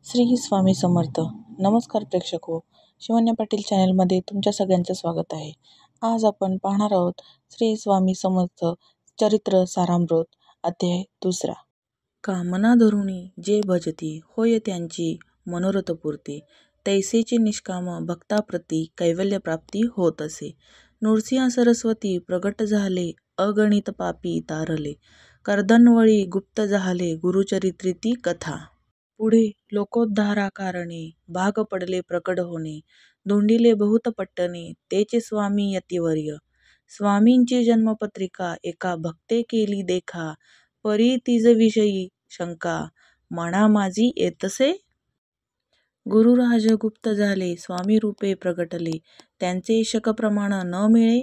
श्री स्वामी समर्थ. नमस्कार प्रेक्षको, शिवन्य पाटील चॅनलमध्ये तुमच्या सगळ्यांचं स्वागत आहे. आज आपण पाहणार आहोत श्री स्वामी समर्थ चरित्र सारामृत अध्याय 2. कामना धरुणी जे भजती होय त्यांची मनोरथपूर्ती, तैसेची निष्काम भक्ताप्रती कैवल्य प्राप्ती होत असे. नृसिंह सरस्वती प्रगट झाले, अगणित पापी तारले, कर्दनवळी गुप्त झाले गुरुचरित्री ती कथा. पुढे लोकोद्धाराकारणे भाग पडले प्रकट होणे, धुंडिले बहुत पट्टणे तेचे स्वामी यतिवर्य. स्वामींची जन्मपत्रिका एका भक्ते केली देखा, परी तिजविषयी शंका मना माझी येतसे. गुरुराज गुप्त झाले, स्वामी रूपे प्रगटले, त्यांचे शकप्रमाण न मिळे,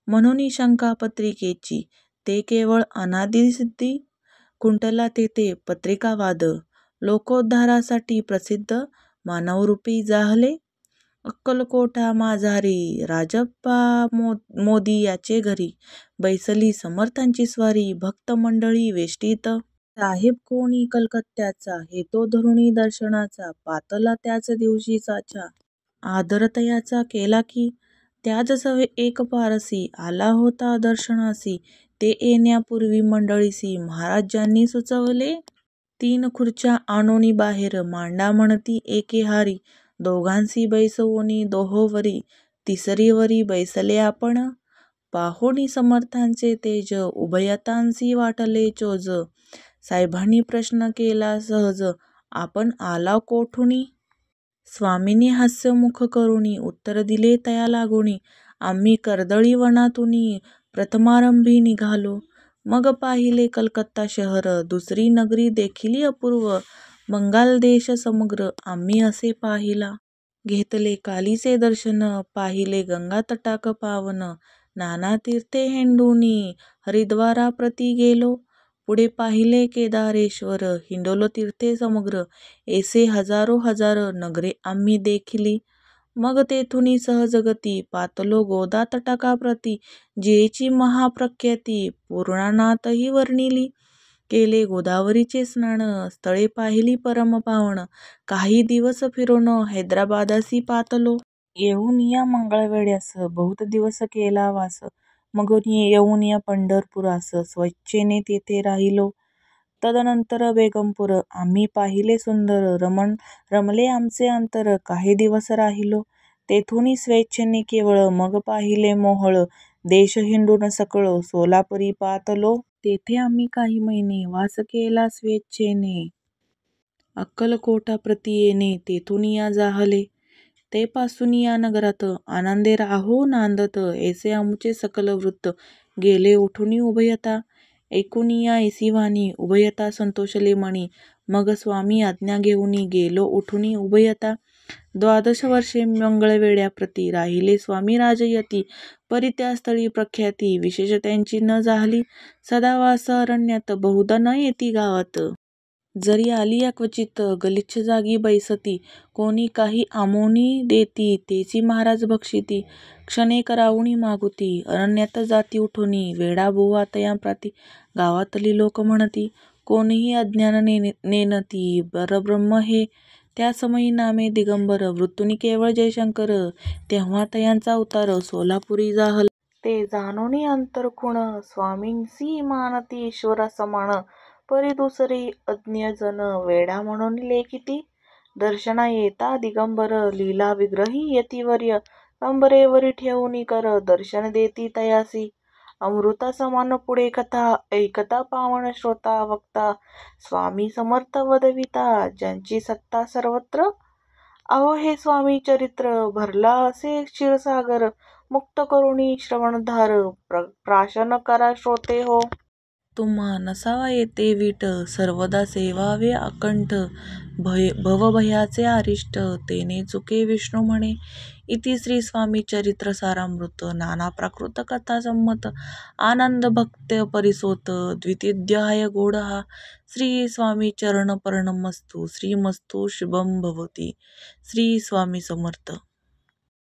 म्हणून शंका पत्रिकेची ते केवळ अनादिसिद्धी. कुंटला तेथे पत्रिकावाद, लोकोद्धारासाठी प्रसिद्ध मानवरूपी जाहले. अक्कलकोटा माझारी राजप्पा मोदी याचे घरी, बैसली समर्थांची स्वारी भक्त मंडळी वेष्टीत. साहेब कोणी कलकत्त्याचा, हेतो धरुणी दर्शनाचा, पातला त्याच दिवशी साचा, आदरतयाचा केला की. त्याच सवे एक पारसी आला होता दर्शनासी, ते येण्यापूर्वी मंडळीसी महाराजांनी सुचवले. 3 खुर्च्या आणोनी बाहेर मांडा म्हणती एके हारी, दोघांसी बैसवोनी दोहोवरी, तिसरीवरी बैसले आपण. पाहोनी समर्थांचे तेज, उभयतांसी वाटले चोज, साहेबांनी प्रश्न केला सहज, आपण आला कोठुनी. स्वामींनी हास्यमुख करुणी उत्तर दिले तया लागोनी, आम्ही कर्दळी वनातुनी प्रथमारंभी निघालो. मग पाहिले कलकत्ता शहर, दुसरी नगरी देखिली अपूर्व, बंगाल देश समग्र आम्ही असे पाहिला. घेतले कालीचे दर्शन, पाहिले गंगा तटाक पावन, नाना तीर्थे हेंडूनी हरिद्वाराप्रती गेलो. पुढे पाहिले केदारेश्वर, हिंडलो तीर्थे समग्र, ऐसे हजारो हजार नगरे आम्ही देखिली. मग तेथुनी सहजगती पातलो गोदा तटाकाप्रती, जेची महाप्रख्याती पुराणातही वर्णिली. केले गोदावरीचे स्नान, स्थळे पाहिली परम पावन, काही दिवस फिरून हैदराबादासी पातलो. येऊन या मंगळवेढ्यास बहुत दिवस केला वास, मग येऊन या पंढरपुरास स्वेच्छेने तेथे राहिलो. तदनंतर बेगमपूर आम्ही पाहिले सुंदर, रमले आमचे अंतर, काही दिवस राहिलो. तेथुनी स्वेच्छेने केवळ, मग पाहिले मोहोळ, देश हिंडून सकळ सोलापुरी पातलो. तेथे आम्ही काही महिने वास केला स्वेच्छेने, अक्कलकोटाप्रती येणे तेथुनिया जाहले. ते पासून या नगरात आनंदे राहो नांदत, ऐसे आमुचे सकल वृत्त गेले उठुनी उभयता. ऐकुनिया ऐसी वाणी उभयता संतोषले मनी, मग स्वामी आज्ञा घेऊनी गेलो उठुनी उभयता. 12 वर्षे मंगळवेढ्याप्रती राहिले स्वामी राजयती, परी त्या स्थळी प्रख्याती विशेष त्यांची न जाहली. सदा वास अरण्यात बहुधा न येती गावात, जरी आली या क्वचित गलिच्छ जागी बैसती, कोणी काही आमोनी देती तेची महाराज बक्षिती. क्षणे करावुनी मागुती, अरण्यात जाती उठुनी, वेढा बुवा तयांप्राती गावातली लोक म्हणती. कोणीही अज्ञान नेनती परब्रह्म हे, त्या समयी नामे दिगंबर, वृत्तुनी केवळ जयशंकर, तेव्हा तयांचा उतार सोलापुरी जाहला. ते जाणोनी अंतरखुण, स्वामींसी मानती ईश्वरा समान, परी दुसरे अज्ञजन वेडा म्हणून लेखिती. दर्शना येता दिगंबर, लीला विग्रही यतिवर्य, कंबरेवरी ठेवूनी कर दर्शन देती तयासी. अमृता समान पुढे कथा, ऐकता पावन श्रोता वक्ता, स्वामी समर्थ वदविता ज्यांची सत्ता सर्वत्र. अहो हे स्वामी चरित्र, भरला असे क्षीरसागर, मुक्त करुणी श्रवणधार, प्राशन करा श्रोते हो. तुम्हा नसावा येते वीट, सर्वदा सेवावे अकंठ, भवभयाचे अरिष्ट, तेने चुके विष्णू म्हणे. इति श्री स्वामी चरित्र सारामृत नाना प्राकृत कथा संमत, आनंद भक्त परिसोत, द्वितीयाध्याय गोडहा. श्री स्वामी चरण पर्णमस्तु, श्रीमस्तु शुभम भवती. श्री स्वामी समर्थ.